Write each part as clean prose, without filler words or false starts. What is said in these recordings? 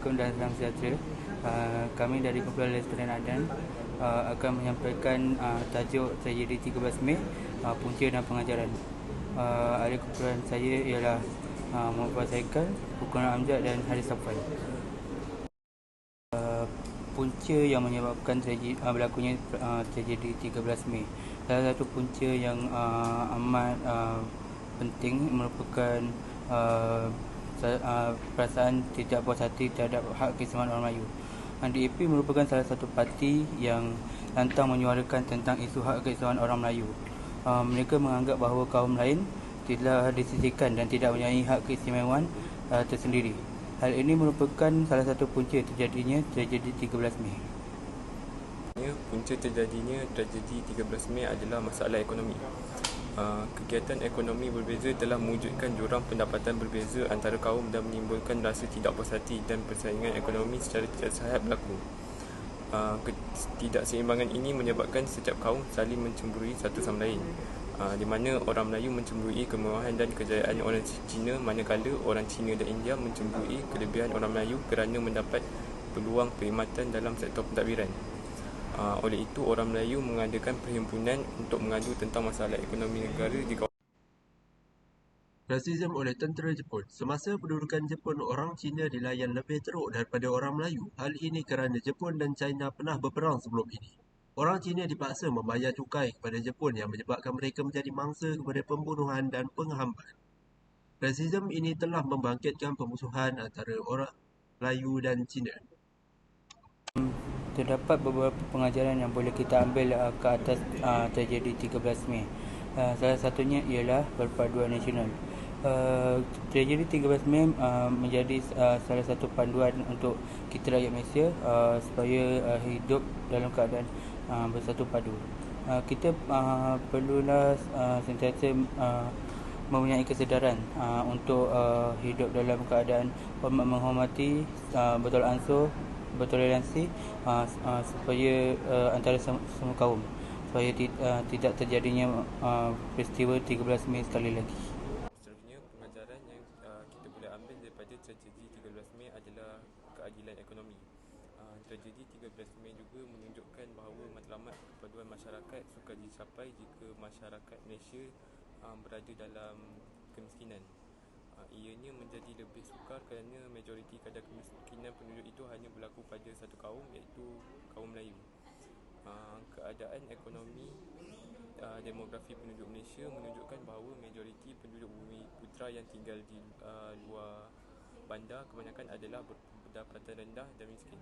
Assalamualaikum dan salam sejahtera. Kami dari Kumpulan Lestarian Adan akan menyampaikan tajuk tragedi 13 Mei, punca dan pengajaran. Ahli kumpulan saya ialah Muhammad Faisal, Hukuman Amjad dan Haris Safai. Punca yang menyebabkan berlakunya tragedi 13 Mei. Salah satu punca yang amat penting merupakan perasaan tidak puas hati terhadap hak keistimewaan orang Melayu. DAP merupakan salah satu parti yang lantang menyuarakan tentang isu hak keistimewaan orang Melayu. Mereka menganggap bahawa kaum lain telah disisihkan dan tidak mempunyai hak keistimewaan tersendiri. Hal ini merupakan salah satu punca terjadinya tragedi 13 Mei. Punca terjadinya tragedi 13 Mei adalah masalah ekonomi. Kegiatan ekonomi berbeza telah mewujudkan jurang pendapatan berbeza antara kaum dan menimbulkan rasa tidak puas hati dan persaingan ekonomi secara tidak sihat berlaku. Ketidakseimbangan ini menyebabkan setiap kaum saling mencemburui satu sama lain, di mana orang Melayu mencemburui kemewahan dan kejayaan orang Cina, manakala orang Cina dan India mencemburui kelebihan orang Melayu kerana mendapat peluang perkhidmatan dalam sektor pentadbiran. Oleh itu, orang Melayu mengadakan perhimpunan untuk mengadu tentang masalah ekonomi negara di kawasan. Rasisme oleh tentera Jepun. Semasa pendudukan Jepun, orang Cina dilayan lebih teruk daripada orang Melayu. Hal ini kerana Jepun dan China pernah berperang sebelum ini. Orang Cina dipaksa membayar cukai kepada Jepun yang menyebabkan mereka menjadi mangsa kepada pembunuhan dan penghamban. Rasisme ini telah membangkitkan permusuhan antara orang Melayu dan Cina. Terdapat beberapa pengajaran yang boleh kita ambil ke atas tragedi 13 Mei. Salah satunya ialah perpaduan nasional. Tragedi 13 Mei menjadi salah satu panduan untuk kita rakyat Malaysia supaya hidup dalam keadaan bersatu padu. Kita perlulah sentiasa mempunyai kesedaran untuk hidup dalam keadaan menghormati, betul ansur, bertoleransi, supaya antara semua kaum, supaya tidak terjadinya peristiwa 13 Mei sekali lagi. Seterusnya, pengajaran yang kita boleh ambil daripada tragedi 13 Mei adalah keadilan ekonomi. Tragedi 13 Mei juga menunjukkan bahawa matlamat kepaduan masyarakat sukar dicapai jika masyarakat Malaysia berada dalam kemiskinan. Ianya menjadi lebih sukar kerana majoriti kadar kemiskinan penduduk itu hanya berlaku pada satu kaum, iaitu kaum Melayu. Keadaan ekonomi demografi penduduk Malaysia menunjukkan bahawa majoriti penduduk Bumi Putra yang tinggal di luar bandar kebanyakan adalah berpendapatan rendah dan miskin.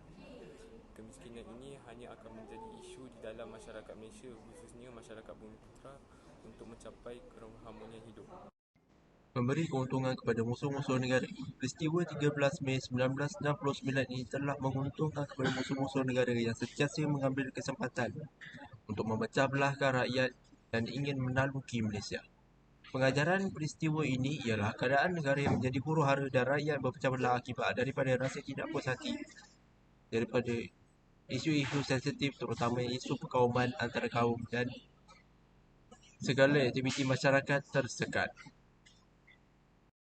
Kemiskinan ini hanya akan menjadi isu di dalam masyarakat Malaysia, khususnya masyarakat Bumi Putra, untuk mencapai keharmonian hidup. Memberi keuntungan kepada musuh-musuh negara. Peristiwa 13 Mei 1969 ini telah menguntungkan kepada musuh-musuh negara yang sentiasa mengambil kesempatan untuk memecah belahkan rakyat dan ingin menaluki Malaysia. Pengajaran peristiwa ini ialah keadaan negara yang menjadi huru-hara dan rakyat berpecah belah akibat daripada rasa tidak puas hati daripada isu-isu sensitif, terutama isu perkauman antara kaum dan segala aktiviti masyarakat tersekat.